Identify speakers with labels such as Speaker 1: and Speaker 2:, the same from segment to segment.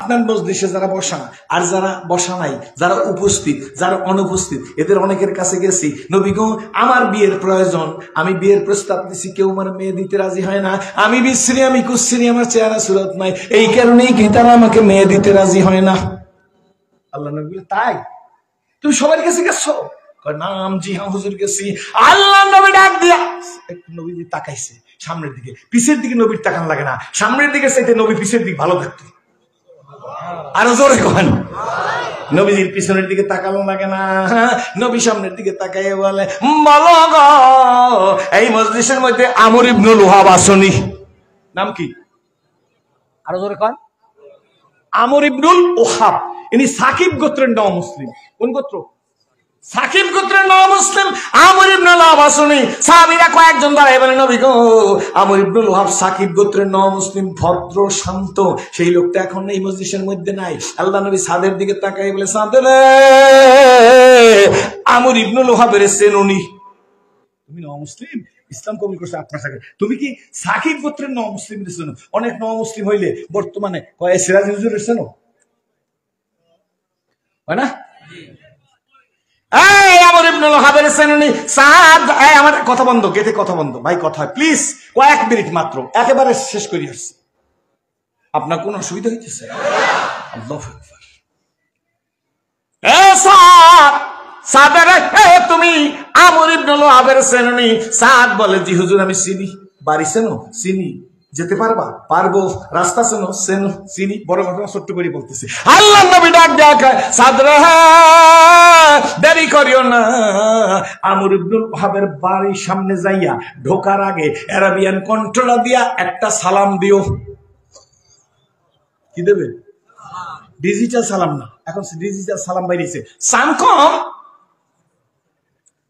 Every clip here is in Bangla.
Speaker 1: আপনার মজলিসে যারা বসা আর যারা বসা নাই, যারা উপস্থিত, যারা অনুপস্থিত, এদের অনেকের কাছে গেছি, নবী গো আমার বিয়ের প্রয়োজন, আমি বিয়ের প্রস্তাব দিছি, কেউ আমার মেয়ে দিতে রাজি হয় না, আমি বিশ্রী, আমি কুশ্রী, আমার চেহারা সুরত নাই, এই কারণেই কি তারা আমাকে মেয়ে দিতে রাজি হয় না? আল্লাহ নবী বলে, তাই তুমি সবার কাছে গেছো? নাম, জি হ্যাঁ হুজুর গেছি। আল্লাহ নবী ডাক দিয়া একটু নবী তাকাইছে সামনের দিকে, পিছের দিকে নবীর তাকান লাগে না, সামনের দিকে চাইতে নবী পিছের দিকে ভালো থাকতো। আরো জোরে কন, নবীজির পিছনের দিকে তাকানো লাগে না, নবী সামনের দিকে তাকাইয়ে বলে, বলো গো এই মজলিসের মধ্যে আমর ইবনুল ওহাব আসনি? নাম কি? আরো জোরে কন। আমর ইবনুল ওহাব, ইনি সাকিব গোত্রের নও মুসলিম। কোন গোত্র? সাকিব গোত্রের নও মুসলিম। আমর ইবনুল ওহাব আসনি? সাহাবীরা কয়েকজন দাঁড়ায় বলে, নবী গো আমর ইবনুল ওহাব সাকিব গোত্রের নও মুসলিম, ভদ্র শান্ত, সেই লোকটা এখন এই মজলিসের মধ্যে নাই। আল্লাহ নবী সাদের দিকে তাকাই বলে, সাদে রে আমর ইবনুল ওহাবের চেননি? তুমি নও মুসলিম, ইসলাম কবুল করছে আপনার সাথে, তুমি কি সাকিব গোত্রের নও মুসলিম চেনো? অনেক নও মুসলিম হইলে বর্তমানে কয় সিরাজ হুজুরের চেনো? হয় না? আমার কথা বন্ধ, গেটে কথা বন্ধ, ভাই কথা প্লিজ কয়েক মিনিট মাত্র, একেবারে শেষ করি আসছি। আপনার কোন অসুবিধা হইতেছে? আল্লাহু আকবার। তুমি আমর ইবনুল ওহাবের চেননি? সাদ বলে, জি হুজুর আমি চিনি। বাড়ি চেনো? চিনি। যেতে পারবা? পারবো। রাস্তা চেনো? চেনো, চিনি। বড় ঘটনা ছোট্ট করে বলতেছি। আল্লাহ নবী ডাক দেখায়, সাদরা দেরি করিও না, আমর ইবনুল ওহাবের বাড়ির সামনে যাইয়া ঢোকার আগে আরাবিয়ান কন্ট্রোলা দিয়া একটা সালাম দিও। কি দেবে? ডিজিটাল সালাম না, এখন ডিজিটাল সালাম বাইরেছে। সান কম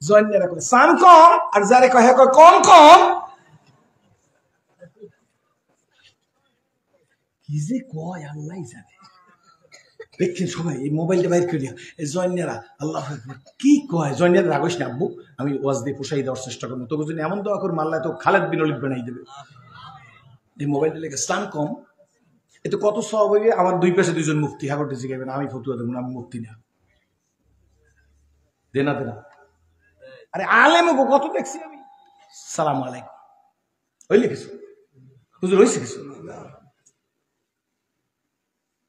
Speaker 1: জয়েন করে, সান কম, আর যারে কয় কম কম। কি যে কয় আল্লাহ জানে। দেখছেন সবাই এই মোবাইলটা বাইর করিয়া এই জয়নেরা, আল্লাহ কি কয়, জয়নেরা রাগস না আব্বু, আমি ওয়াজ দিয়ে পোষাই দেওয়ার চেষ্টা করবো, তোকে যদি এমন দোয়া করবো আল্লাহ তো খালেদ বিন ওলীদ বানাই দেবে। এই মোবাইলটা লেগে ইসলাম কম, এতে কত সওয়াব হইবে। আমার দুই পাশে দুইজন মুফতি হাগরতে শিখাবেন, আমি ফতুয়া দেবো না, আমি মুফতি না। দেনা দেনা, আরে আলেম কত দেখছি আমি। সালাম আলাইকুম হইলে কিছু হুজুর হয়েছে কিছু,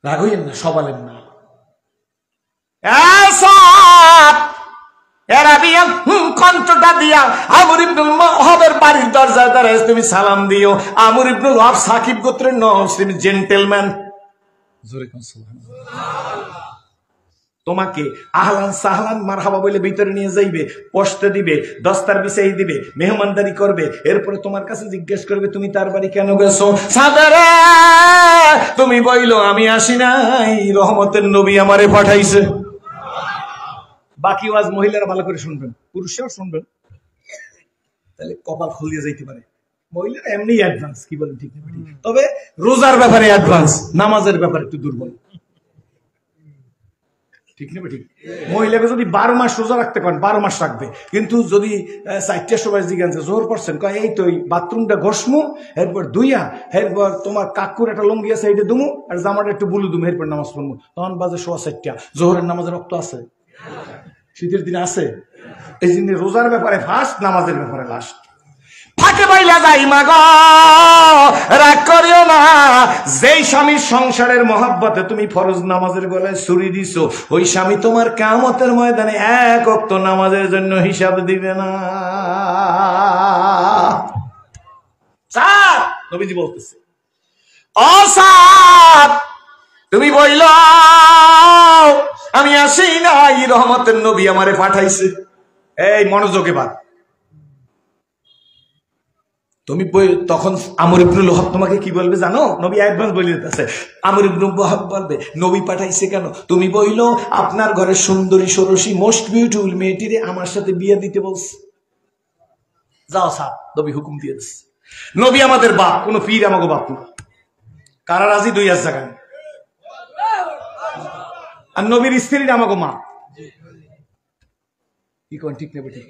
Speaker 1: রাগ হইয়েন না, সব আলেম না। কণ্ঠটা দিয়া আমর ইবনুল ওহাবের বাড়ির দরজায় দাঁড়ায় তুমি সালাম দিও। আমর ইবনুল ওহাব সাকিব গোত্রের নও মুসলিম জেন্টেলম্যান। জোরে কোন সুবহানাল্লাহ। তোমাকে আহলান সাহলান মারহাবা বলে ভিতরে নিয়ে যাইবে, বসতে দিবে, দস্তার বিছাই দিবে, মেহমানদারি করবে, এরপরে তোমার কাছে জিজ্ঞেস করবে তুমি তার বাড়ি কেন গেছো? সাদারা তুমি বইলো আমি আসি নাই, রহমতের নবী আমারে পাঠাইছে। বাকি ওয়াজ মহিলারা ভালো করে শুনবেন, পুরুষরাও শুনবেন, তাহলে কপাল খুলিয়ে যাইতে পারে। মহিলারা এমনি অ্যাডভান্স, কি বলেন ঠিক না? তবে রোজার ব্যাপারে অ্যাডভান্স, নামাজের ব্যাপারে একটু দুর্বল, ঠিক না? ঠিক। মহিলাকে যদি 12 মাস রোজা রাখতে পারেন 12 মাস রাখবে, কিন্তু যদি 4টার সময় জিজ্ঞাসা জোর করছেন, কয় এই তো বাথরুমটা ঘষমু, এরপর ধুইয়া, এরপর তোমার কাকুর একটা লঙ্গি আছে এইটা দুমু, আর জামাটা একটু বুলু দুমু, এরপর নামাজ পড়বো, তখন বাজে 4:15। জোহরের নামাজের রক্ত আছে? শীতের দিনে আছে? এই জন্য রোজার ব্যাপারে ফার্স্ট, নামাজের ব্যাপারে লাস্ট। ফাঁকে বাইলা যাই মাগো, রাগ করিও না। যেই স্বামীর সংসারের মহাব্বতে তুমি ফরজ নামাজের গলায় ছুরি দিছো, ওই স্বামী তোমার কিয়ামতের ময়দানে এক ওয়াক্ত নামাজের জন্য হিসাব দিবে না। সাদ নবীজি বলতেছে, ও সাদ তুমি বইল আমি আসি নাই, রহমতের নবী আমারে পাঠাইছে। এই মনোযোগে বাদ, তুমি তখন আমর ইবনুল ওহাব তোমাকে কি বলবে জানো? নবী অ্যাডভান্স বলে দিতেছে। আমর ইবনুল ওহাব বলবে নবী পাঠাইছে কেন? তুমি বইলো আপনার ঘরের সুন্দরী ষোড়শী মোস্ট বিউটিফুল মেয়েটিরে আমার সাথে বিয়ে দিতে বলছে। যাও সাহেব, নবী হুকুম দিয়ে দিচ্ছে। নবী আমাদের বাপ, কোন পীর আমাকে বাপ না। কারা রাজি? 2 হাজার জায়গায়। আর নবীর স্ত্রীর আমাকে মা। কি কোন ঠিক নেবে? ঠিক।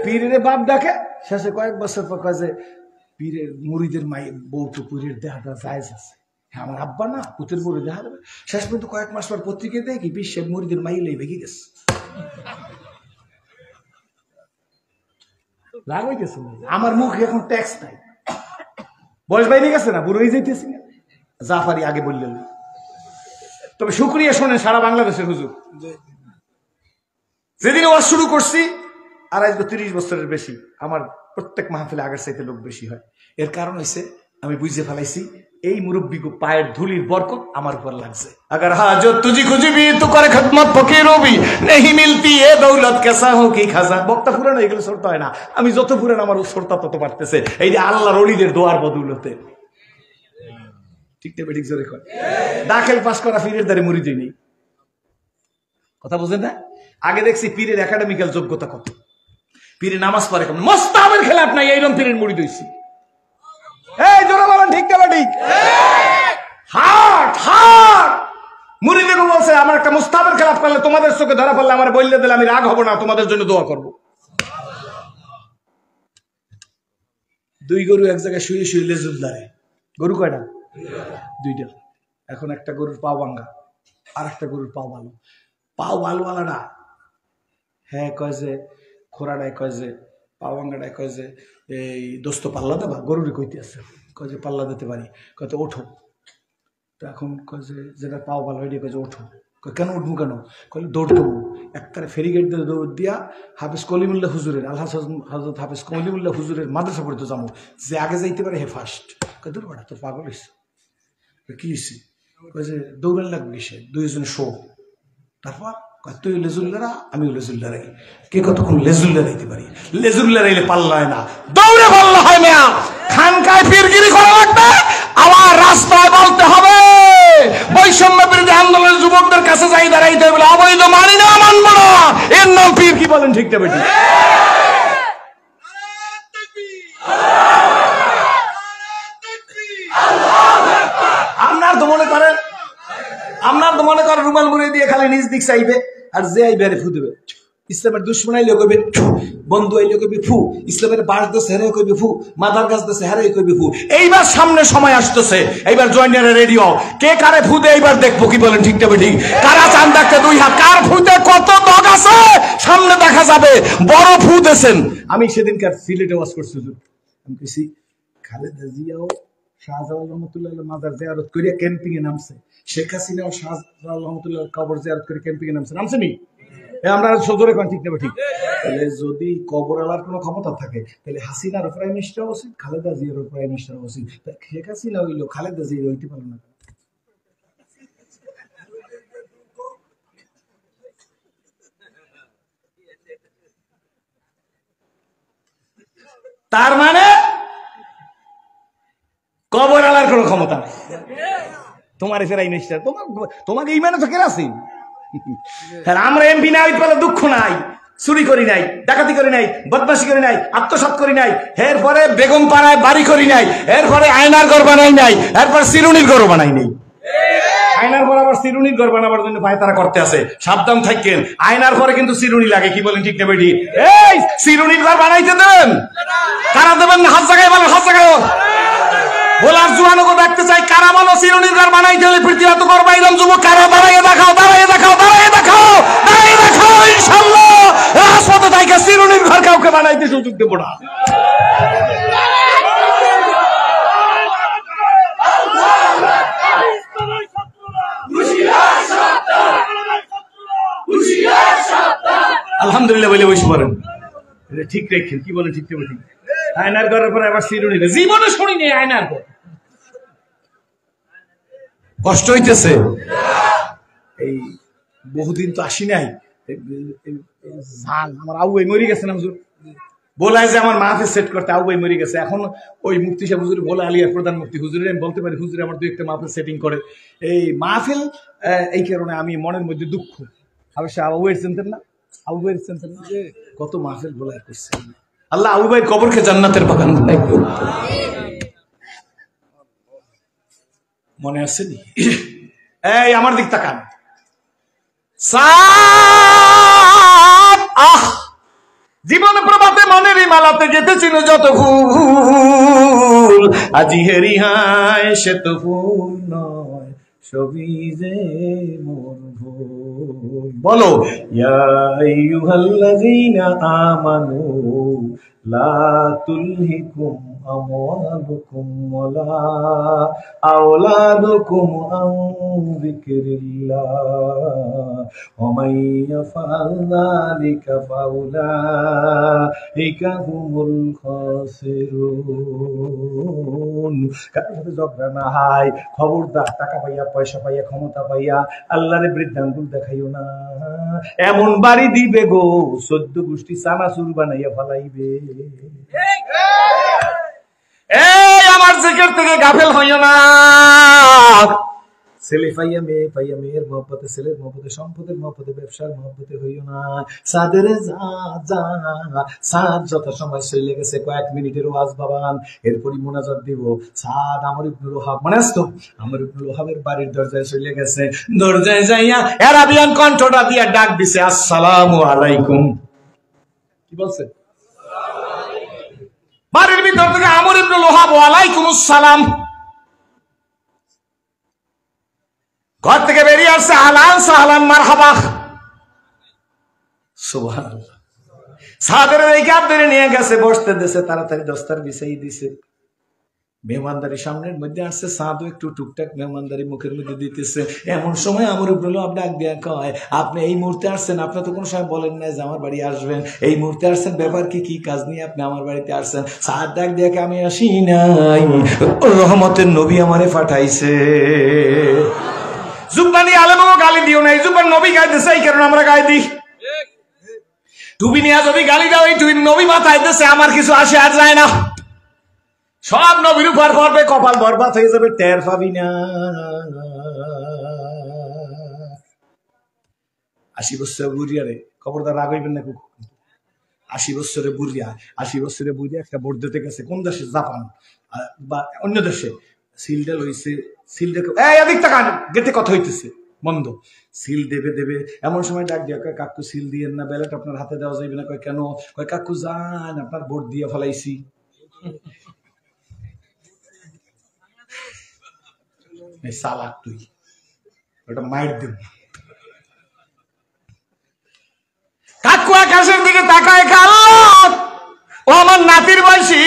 Speaker 1: পীরের বাপ ডাকে, শেষে কয়েক বছর পর কাজে পীরের মুরিদের মায়ের বউ তো পীরের দেহাটা জায়েজ আছে, আমার আব্বা না পুতের বড় দেখা যাবে। শেষ পর্যন্ত কয়েক মাস পর পত্রিকায় দেখি বিশ্বের মুড়িদের মাইলেই ভেঙে গেছে। রাগ হইতেছে আমার মুখে এখন ট্যাক্স নাই, বয়স বাইরে গেছে না, বুড়ো হয়ে যাইতেছি না। জাফারি আগে বললেন। তবে শুকরিয়া শোনেন সারা বাংলাদেশের হুজুর, যেদিন ওয়াজ শুরু করছি আর আজ 30 বছরের বেশি, আমার প্রত্যেক মাহফিলে আগের চাইতে লোক বেশি হয়। এর কারণ হয়েছে আমি বুঝে ফেলাইছি এই মুরব্বী পায়ের ধুলির বরকত আমার উপর লাগছে। अगर हाजत तुझी खुजी भी तो करे खदमत फकीरों भी नहीं मिलती ये दौलत कैसा हो কি খাজা। বক্তা পুরানো এগুলো সরতে হয় না, আমি যত পুরান আমার সরতা তত পারতেছে। এই যে আল্লাহর ওলিদের দোয়ার বদৌলতে। ঠিক না বেঠিক জোরে কয়। দাখিল পাস করা পীরের দ্বারে মুরিদ নেই, কথা বুঝেন না? আগে দেখছি পীরের একাডেমিক্যাল যোগ্যতা কত, পীরে নামাজ পড়ে কেমন, মোস্তাহাবের খেলাফ নাই, এইরকম পীরের মুরিদ হইছি। এই জোরে বলেন ঠিক না বেঠিক? হাট হাট মুরিদকে বলছে আমার একটা মুস্তাহাবের খেলাফ করলে তোমাদের চোখে ধরা পড়লে আমার বললে দিলে আমি রাগ হব না, তোমাদের জন্য দোয়া করব। দুই গরু এক জায়গায় শুয়ে শুয়ে লেজুল দাঁড়ে। গরু কয়টা? দুইটা। এখন একটা গরুর পাও ভাঙ্গা, আর একটা গরুর পাও ভালো। পাও ভালোওয়ালাটা হ্যাঁ কয় যে, খোরাটাই কয় যে, পাও ভাঙ্গাটাই কয় যে এই দোস্ত পাল্লা দেবা, গরুরে কইতে আছে, কয় যে পাল্লা দিতে পারি, কয় তো ওঠো। তো এখন কয় যে যেটা পাও ভালো হয়ে কয় যে ওঠো। কেন উঠবো কেন? কলে দৌড় দেবো একবারে ফেরিগেট দিয়ে দৌড় দিয়া হাফিজ কলিমুল্লাহ হুজুরের আল্লাহ হজরত হাফিজ কলিমুল্লাহ হুজুরের মাদ্রাসা পড়তে যাবো, যে আগে যাইতে পারে হে ফার্স্ট। কয় দূর বেড়া তোর পাগল হয়েছে, কি হয়েছে? কয় যে দৌড়ান লাগবে কিসে, দুইজনে শো। তারপর তুই লেজুল্লারা আমি লেজুল্লারাই, কে কতক্ষণ লেজুল্লারাইতে পারি। লেজুল্লারাইলে পাল্লা হয় না, দৌড়ে পাল্লা হয় মেয়া। খানকায় পীরগিরি করা লাগবে, আবার রাস্তায় বলতে হবে বৈষম্য বিরোধী আন্দোলনের যুবকদের কাছে যাই দাঁড়াইতে হবে অবৈধ মানি না, মানবো না, এর নাম পীর। কি বলেন ঠিক না বেটি? আপনার তো মনে করেন রুমাল মুড়ে দিয়ে খালি নিজ দিক চাইবে, আর যে আইবে আরে ফু দেবে। ইসলামের দুশ্মন আইলে কইবে বন্ধু আইলে কইবে ফু, ইসলামের বাস দেশে হেরে কইবে ফু, মাদার গাছ দেশে হেরে কইবে ফু। এইবার সামনে সময় আসতেছে, এইবার জয়েন্টারে রেডি হও, কে কারে ফু দেয় এইবার দেখবো। কি বলেন ঠিক না বেঠিক? কারা চান দেখতে দুই হাত, কার ফুতে কত দগ আছে সামনে দেখা যাবে। বড় ফু দেছেন। আমি সেদিনকার সিলেটে ওয়াজ করছি, আমি কইছি খালেদা জিয়াও শাহজালাল রহমতুল্লাহ মাজার জিয়ারত করিয়া ক্যাম্পিং এ নামছে, শেখ হাসিনাও শাহজালাল রহমতুল্লাহ কবর জিয়ারত করে ক্যাম্পিং এ নামছে নি? আমরা সজোরে কোন ঠিক না ঠিক? তাহলে যদি কবর আলার কোনো ক্ষমতা থাকে তাহলে হাসিনার প্রাইম মিনিস্টার উচিত, খালেদা জিয়ার প্রাইম মিনিস্টার উচিত। শেখ হাসিনা হইলো, খালেদা জিয়া হইতে পারলো না। তার মানে কবর আলার কোনো ক্ষমতা নেই। তোমার প্রাইম মিনিস্টার, তোমাকে ইমানে তো কেরাসিন। আমরা এমপি না হইতে পারলে দুঃখ নাই, চুরি করি নাই, ডাকাতি করি নাই, বদমাশি করি নাই, আত্মসাৎ করি নাই, এরপরে বেগম পাড়ায় বাড়ি করি নাই, এরপরে আয়নার ঘর বানাই নাই, এরপর চিরুনির ঘর বানাই নাই। আয়নার পর আবার চিরুনির ঘর বানাবার জন্য ভাই তারা করতে আছে, সাবধান থাকেন। আয়নার পরে কিন্তু চিরুনি লাগে। কি বলেন ঠিক না বেটি? এই চিরুনির ঘর বানাইতে দেবেন, কারা দেবেন? হাত জায়গায় বলেন, হাত জায়গায় বলার জুয়ানকে দেখতে চাই, কারা বলো চিরুনির ঘর বানাইতে হলে পৃথিবী তো ঘর বাইলাম যুবক, কারা দাঁড়াইয়ে দেখাও, দাঁড়াইয়ে দেখাও, দাঁড়াইয়ে দেখাও, দাঁড়াইয়ে দেখাও। ইনশাআল্লাহ রাজপথে তাইকে চিরুনির ঘর কাউকে বানাইতে সুযোগ দেব না। আলহামদুলিল্লাহ বলে বসে পড়েন, ঠিক রেখেন। কি বলেন ঠিক না ঠিক? আয়নার ঘরের পরে আবার চিরুনি, জীবনে শুনিনি আয়নার ঘর। কষ্ট হইতেছে, এই বহুদিন তো আসি নাই। আমার আবু ভাই মরে গেছে না হুজুর, বলায় যে আমার মাহফিল সেট করতে আবু ভাই মরে গেছে। এখন ওই মুফতি সাহেব হুজুর বলে, আলিয়ার প্রধান মুফতি হুজুরের আমি বলতে পারি হুজুর আমার দুই একটা মাহফিল সেটিং করে। এই মাহফিল এই কারণে আমি মনের মধ্যে দুঃখ। অবশ্য আবু ভাইয়ের চিনতেন না, আবু ভাইয়ের চিনতেন না, কত মাহফিল বলায় করছে। আল্লাহ আবু ভাইয়ের কবরকে জান্নাতের বাগান বানাই। মনে আছে নি? এই আমার দিক তাকান। জীবন প্রভাতে মনের মালাতে গেতেছিল যত ফুল, আজি হেরি হায় সে তো ফুল নয়, সবই যে মোর ভুল। বলো, ইয়া আইয়ুহাল্লাযীনা আমানু লা তুলহিকুম আমওয়ালুকুম ওয়ালা আওলাদুকুম আন যিকরিল্লাহ ওয়া মান ইয়াফআল যালিকা ফাউলাইকা হুমুল খাসিরুন। কারোর সাথে ঝগড়া না হয়, খবরদার টাকা পাইয়া, পয়সা পাইয়া, ক্ষমতা পাইয়া আল্লাহরে বৃদ্ধাঙ্গুল দেখাইও না। এমন বাড়ি দিবে গো 14 গোষ্ঠী চানাচুর বানাইয়া ফেলাইবে। এই আমার জিকির থেকে গাফেল হইও না। ছেলে পাইয়া, মেয়ে পাইয়া, মেয়ের মহব্বতে, ছেলের মহব্বতে, সম্পদের মহব্বতে, ব্যবসার মহব্বতে হইও না। সাদের সাদ যত সময় চলে গেছে, কয়েক মিনিটের ওয়াজ বাবান, এরপরই মোনাজাত দিব। সাদ আমর ইবনুল ওহাব, মনে আসতো? আমর ইবনুল ওহাবের বাড়ির দরজায় চলে গেছে। দরজায় যাইয়া আরাবিয়ান কণ্ঠটা দিয়া ডাক দিছে, আসসালামু আলাইকুম। কি বলছে? বাড়ির ভিতর থেকে আমর ইবনুল ওহাব, ওয়ালাইকুম আসসালাম। ঘর থেকে বেরিয়ে আসছে, আহলান সাহলান মারহাবা। সুবহানাল্লাহ। সাদের রেখে নিয়ে গেছে, বসতে দিছে, তাড়াতাড়ি দস্তার বিছাই দিছে। মেহমানদারি সামনের মধ্যে আসছে, সাদও একটু টুকটাক মেহমানদারি মুখের মধ্যে দিতেছে। এমন সময় আমর ইবনুল ওহাব ডাক দিয়া কয়, আপনি এই মুহূর্তে আসছেন? আপনি তো কোনো সময় বলেন নাই যে আমার বাড়ি আসবেন। এই মুহূর্তে আসছেন, ব্যাপার কি? কি কাজ নিয়ে আপনি আমার বাড়িতে আসছেন? সাদ ডাক দিয়া কে, আমি আসি নাই, রহমতের নবী আমারে পাঠাইছে। জুব্বানি আলেমও গালি দিও না, এই জুব্বান নবী গাইতেছে, এই কারণে আমরা গাই দিই। টুপি নিয়ে যদি গালি দাও, এই টুপি নবী মাথায় দিতেছে, আমার কিছু আসে আর যায় না। সব নবীর উপর পড়বে, কপাল বরবাদ হয়ে যাবে, টের পাবি না। 80 বছরের বুড়িয়া রে, খবরদার রাগ হইবেন না। 80 বছরের বুড়িয়া, 80 বছরের বুড়িয়া একটা ভোট দিতে গেছে। কোন দেশে? জাপান বা অন্য দেশে। সিলটা লইছে, সিলটা এদিক তাকান, গেটে কথা হইতেছে বন্ধ। সিল দেবে দেবে, এমন সময় ডাক দিয়া কয়, কাকু সিল দিয়েন না, ব্যালট আপনার হাতে দেওয়া যাইবে না। কয় কেন? কয় কাকু যান, আপনার ভোট দিয়ে ফেলাইছি। সালাক তুই, ওটা মাইর দেব। কাকু আকাশের দিকে তাকায়, আল্লাহ, ও আমার নাতির বয়সী,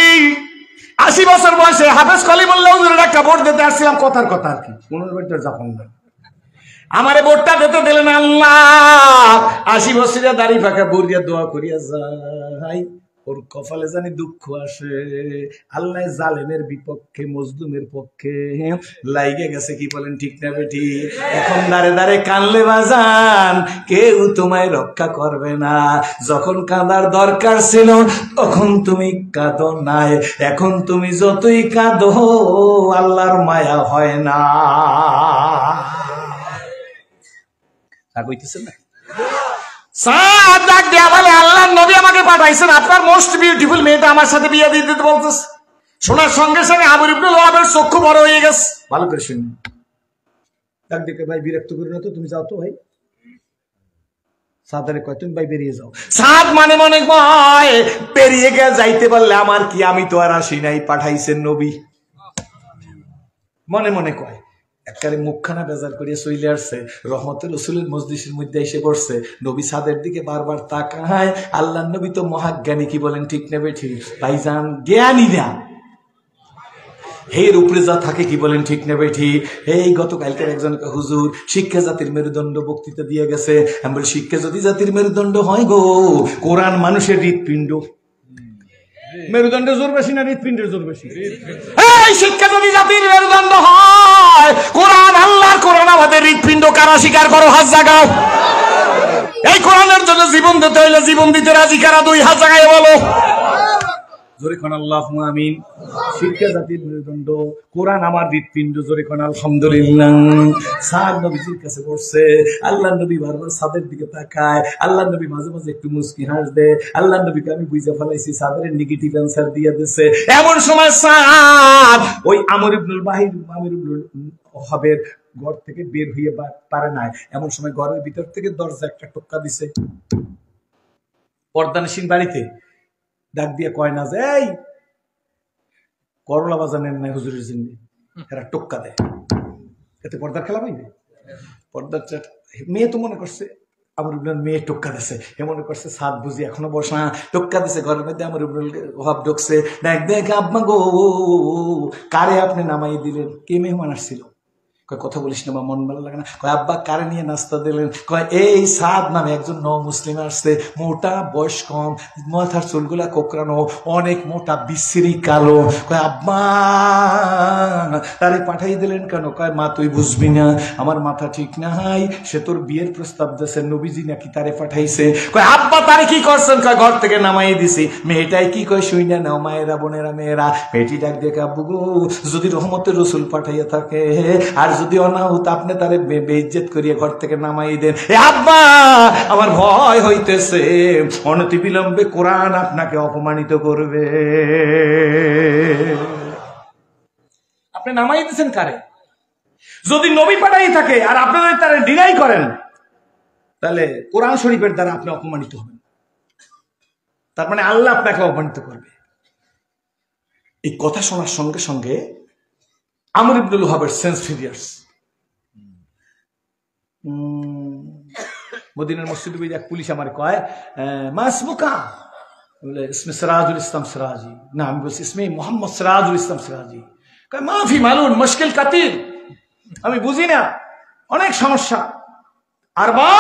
Speaker 1: 80 বছর বয়সে হাফেজ কলিমুল্লাহ হুজুরের একটা ভোট দিতে আসছিলাম। কথার কথা আর কি, 15 বছর জাপান না, আমারে ভোটটা দিতে দিলেন আল্লাহ। 80 বছরের দাড়ি ফাঁকা বুড়িয়া দোয়া করিয়া যাই, ওর কপালে জানি দুঃখ আসে। আল্লাহ জালেমের বিপক্ষে, মজলুমের পক্ষে লাইগে গেছে। কি বলেন, ঠিক না বেটি? এখন দাঁড়ে দাঁড়ে কানলে বাজান, কেউ তোমায় রক্ষা করবে না। যখন কাঁদার দরকার ছিল তখন তুমি কাঁদো নাই, এখন তুমি যতই কাঁদো আল্লাহর মায়া হয় না। কইতেছেন না? সাদ ডাক দিয়া বলে, আল্লাহর নবী আমাকে পাঠাইছেন, আপনার মোস্ট বিউটিফুল মেয়েটা আমার সাথে বিয়ে দিয়ে দিতে বলতেছে। শোনার সঙ্গে সঙ্গে আমর ইবনুল ওহাবের চক্ষু বড় হয়ে গেছে। ভালো করে শুনুন। ডাক দেখে, ভাই বিরক্ত করি না তো, তুমি যাও তো ভাই। সাদারে কয়, তুমি ভাই বেরিয়ে যাও। সাদ মানে মনে কয়, বেরিয়ে গিয়ে যাইতে পারলে আমার কি, আমি তো আর আসি নাই, পাঠাইছেন নবী। মনে মনে কয়, একবারে মুখখানা বেজার করিয়া চলে আসছে। রহমতুল রসুলের মজলিসের মধ্যে এসে পড়ছে। নবী সাদের দিকে বারবার তাকায়। আল্লাহ নবী তো মহাজ্ঞানী। কি বলেন, ঠিক নেবে? ঠিক। ভাইজান জ্ঞানী না, এর উপরে যা থাকে। কি বলেন, ঠিক নেবে? ঠিক। এই গতকালকে একজন হুজুর শিক্ষা জাতির মেরুদণ্ড বক্তৃতা দিয়ে গেছে। আমি বলি, শিক্ষা যদি জাতির মেরুদণ্ড হয় গো, কোরআন মানুষের হৃৎপিণ্ড। মেরুদণ্ডের জোর বেশি না হৃৎপিণ্ডের জোর বেশি? এই শিক্ষা যদি জাতির মেরুদণ্ড হয়, কোরআন, আল্লাহর কোরআন আমাদের হৃৎপিণ্ড। কারা স্বীকার করো? হাত জাগাও। এই কোরআনের জন্য জীবন দিতে হইলে জীবন দিতে রাজি কারা? 2 হাত জাগায় বলো। জোরে কোন আল্লাহুম্মা আমিন। শিক্ষা জাতির মেরুদণ্ড, কোরআন আমার হৃৎপিণ্ড। জোরে কোন আলহামদুলিল্লাহ। সাদ নবীজির কাছে বসছে। আল্লাহ নবী বারবার সাদের দিকে তাকায়। আল্লাহ নবী মাঝে মাঝে একটু মুস্কি হাস দেয়। আল্লাহ নবীকে আমি বুঝে ফেলাইছি, সাদের নেগেটিভ অ্যান্সার দিয়ে দিছে। এমন সময় সাদ ওই আমর ইবনুল ওহাবের ঘর থেকে বের হয়ে পারে নাই। এমন সময় ঘরের ভিতর থেকে দরজা একটা টোক্কা দিছে। পর্দানসীন বাড়িতে ডাক দিয়ে কয় না যে এই করলা বাজার নেন নাই হুজুরের জন্য, এরা টোক্কা দেয়, এতে পর্দার খেলা পাইবে? পর্দার মেয়ে তো মনে করছে আমর ইবনুল মেয়ে টোক্কা দিছে, এ মনে করছে সাত বুঝি এখনো বসা, টোক্কা দিছে ঘরের মধ্যে। আমর ইবনুল ওহাব ঢুকছে, দেখ দেখ আব্বা গো, কারে আপনি নামাই দিলেন? কে মেহমান আসছিল? কয় কথা বলিস না, মন ভালো লাগে না। কয় আব্বা কারে নিয়ে নাস্তা দিলেন? কয় এই সাদ নামে একজন মুসলিম আসছে, মোটা, বয়স কম, মাথার চুলগুলা কোকড়ানো, অনেক মোটা, বিশ্রী কালো। কয় আব্বা তারে পাঠাই দিলেন কেন? কয় মা তুই বুঝবি না, আমার মাথা ঠিক নাই, সে তোর বিয়ের প্রস্তাব দিয়েছে, নবীজি নাকি তারে পাঠাইছে। কয় আব্বা তারে কি করছেন? কয় ঘর থেকে নামাই দিছি। মেয়েটাই কি কয় শুই না নাও, মায়েরা বোনেরা মেয়েরা। মেয়েটি ডাক দেখে আব্বু গো, যদি রহমতের রসুল পাঠাইয়া থাকে আর যদি অনাহুত আপনি তারে বেইজ্জত করিয়া ঘর থেকে নামাই দেন। এ আব্বা আমার ভয় হইতেছে, অনতি বিলম্বে কোরআন আপনাকে অপমানিত করবে। আপনি নামাই দিয়েছেন কারে? যদি নবী পাঠাই থাকে আর আপনারা তারে ডিনাই করেন, তাহলে কোরআন শরীফের দ্বারা আপনি অপমানিত হবেন, তার মানে আল্লাহ আপনাকে অপমানিত করবে। এই কথা শোনার সঙ্গে সঙ্গে আমর ইবনুল ওহাবের সেন্স ফিরিয়ার্স। মদিনার মসজিদে এক পুলিশ আমার কয় মাসমুকা, বলে ইসমে সিরাজুল ইসলাম সিরাজি। না, আমি বলছি ইসমে মোহাম্মদ সিরাজুল ইসলাম সিরাজি। কয় মাফি মালুন মুশকিল কাতির, আমি বুঝি না, অনেক সমস্যা। আর বা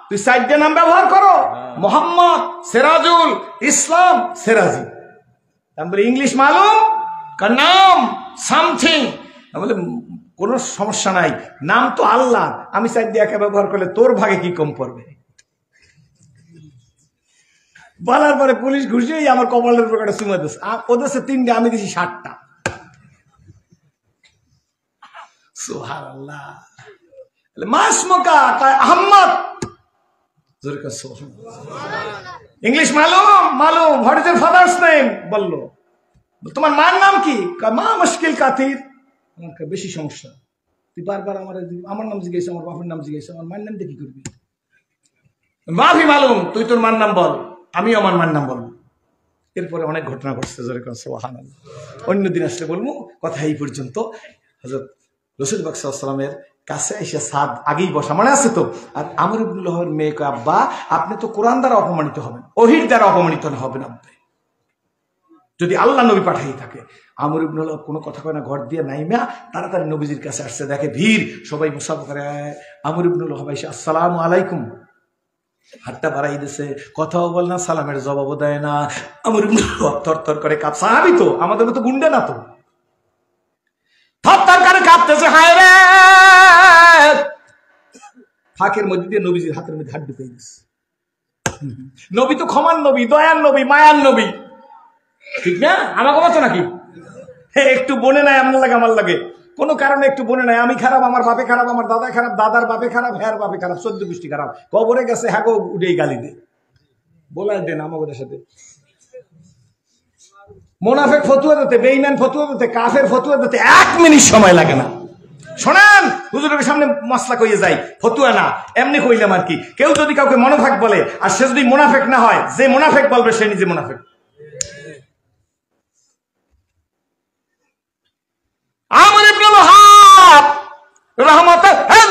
Speaker 1: তুই সাইডে নাম ব্যবহার করো, মোহাম্মদ সিরাজুল ইসলাম সিরাজি। আমি বলি ইংলিশ মালুম? নাম সামথিং। আমি বলি কোনো সমস্যা নাই, নাম তো আল্লাহ, আমি সাইড দিয়ে একা ব্যবহার করলে তোর ভাগে কি কম পড়বে? বলার পরে পুলিশ ঘুষিয়ে আমার কপালের উপর একটা চুমা দিচ্ছে। ওদের 3টে, আমি দিছি 7টা। সুবহানাল্লাহ। মাসমুকা, Ahmad. English Malum? Malum. What is your father's name? বললো। তোমার মার নাম কি? মা মুশকিল কাতির। বেশি সমস্যা, তুই বারবার আমার নাম জিজ্ঞেস, আমার বাপের নাম জিজ্ঞেস, আমার মায়ের নাম দিয়ে কি করবি? মাফি মালুম, তুই তোর মার নাম বল, আমি আমার মার নাম বলবো। এরপরে অনেক ঘটনা ঘটছে, সুবহানাল্লাহ, অন্যদিন আসলে বলবো। কথা এই পর্যন্ত। হযরত রাসূল পাক সাল্লাল্লাহু আলাইহি ওয়াসাল্লামের কাছে এসে সাদ আগেই বসা, মনে আছে তো? আর আমর ইবনুল ওহাবের মেয়ে কয় আব্বা আপনি তো কোরআন দ্বারা অপমানিত হবেন, ওহীর দ্বারা অপমানিত হবেন আপনি, যদি আল্লাহ নবী পাঠাই থাকে। আমর ইবনুল ওহাব কোনো কথা কয় না, ঘর দিয়ে নাইমা তাড়াতাড়ি নবীজির কাছে আসছে, দেখে ভিড়, সবাই মুসাফা করে। আমর ইবনুল ওহাব এসে আসসালামু আলাইকুম, হাতটা বাড়াই দিছে, কথাও বল না, সালামের জবাবও দেয় না। আমর ইবনুল ওহাব থরথর করে কাঁপ, সাহাবী তো, আমাদের মতো গুন্ডা না তো, থরথর করে কাঁপতেছে। হায় রে, ফাঁকের মধ্যে দিয়ে নবীজির হাতের মধ্যে হাত ঢুকিয়ে দিচ্ছে। নবী তো ক্ষমার নবী, দয়ার নবী, মায়ার নবী, ঠিক না? আমাকে মতো নাকি? একটু বনে নাই আমার লাগে, আমার লাগে কোনো কারণে একটু বনে নাই, আমি খারাপ, আমার বাপে খারাপ, আমার দাদা খারাপ, দাদার বাপে খারাপ, হ্যার বাপে খারাপ, 14 গোষ্ঠী খারাপ, কবরে গেছে হ্যাগো উঠেই গালি দে, বলাই দেন আমাদের সাথে। মোনাফেক ফতুয়া দিতে, বেঈমান ফতুয়া দিতে, কাফের ফতুয়া দিতে 1 মিনিট সময় লাগে না। শোনেন, হুজুরের সামনে মাসলা কইয়ে যাই, ফতুয়া না, এমনি কইলাম আর কি। কেউ যদি কাউকে মোনাফেক বলে আর সে যদি মোনাফেক না হয়, যে মোনাফেক বলবে সে নিজে মোনাফেক। আমর ইবনুল ওহাব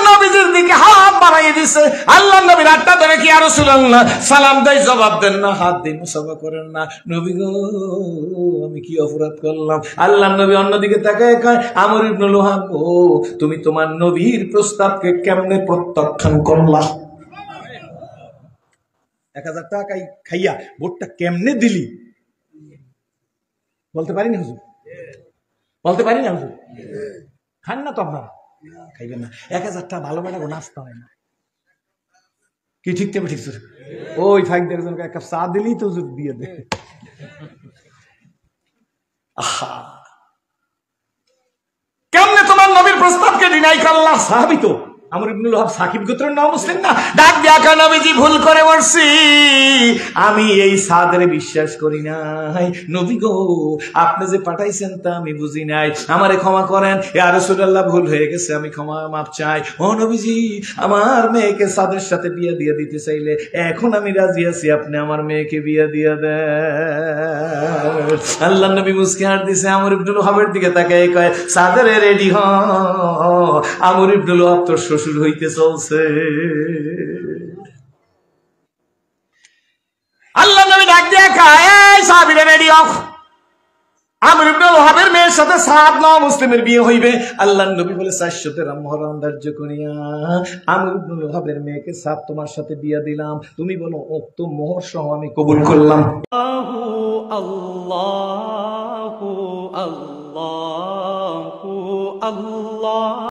Speaker 1: নবীজির দিকে হাত বাড়াইয়ে দিছে। আল্লাহ নবীর হাতটা ধরে কি ইয়া রাসূলুল্লাহ সালাম দেয়, জবাব দেন না, হাত দিয়ে মুসাফা করেন না। নবী গো আমি কি অপরাধ করলাম? আল্লাহ নবী অন্যদিকে তাকায় কয় আমর ইবনুল ওহাব ও তুমি তোমার নবীর প্রস্তাবকে কেমনে প্রত্যাখ্যান করলা? 1000 টাকা খাইয়া ভোটটা কেমনে দিলি? বলতে পারিনি হুজুর, বলতে পারি না হুজুর। খান না তো আপনারা, খাইবেন না। 1000 টাকা ভালো বেড়া নাস্তা হয় না, কি ঠিক তবে ঠিক? ওই ফাইকদের জন্য এক কাপ চা দিলেই তো হুজুর দিয়ে দে। কেমনে তোমার নবীর প্রস্তাবকে ডিনাই করলা? সাহাবী তো, আমর ইবনুল ওয়াহাব সাকিব গোত্রের নাম মুসলিম না? ডাক দিয়া কয় নবীজি ভুল করে বলছি, আমি এই সাদের বিশ্বাস করি নাই। নবী গো আপনি যে পাঠাইছেন তা আমি বুঝি নাই, আমারে ক্ষমা করেন। ইয়া রাসূলুল্লাহ ভুল হয়ে গেছে, আমি ক্ষমা মাপ চাই। ও নবীজি আমার মেয়েকে সাদের সাথে বিয়ে দিয়ে দিতে চাইলে এখন আমি রাজি আছি, আপনি আমার মেয়েকে বিয়ে দিয়ে দেন। আল্লাহ নবী মুস্কি হাত দিছে, আমর ইবনুল ওয়াহাবের দিকে তাকায় কয় সাদরে রেডি হ, আমর ইবনুল ওয়াহাব তোর শ্বশুর হইতে চলছে। আল্লাহ নবী ডাক দিয়ে কয় এই সাহাবীরা রেডি হ, আমর ইবনুল ওয়াহাবের মেয়ের সাথে সাদ নও মুসলিমের বিয়ে হইবে। আল্লাহ নবী বলে 400 দিরহাম মোহর ধার্য করিয়া আমর ইবনুল ওয়াহাবের মেয়েকে সাদ তোমার সাথে বিয়ে দিলাম, তুমি বলো উক্ত মোহর সহ আমি কবুল করলাম। আল্লাহু আল্লাহু আল্লাহু আল্লাহ।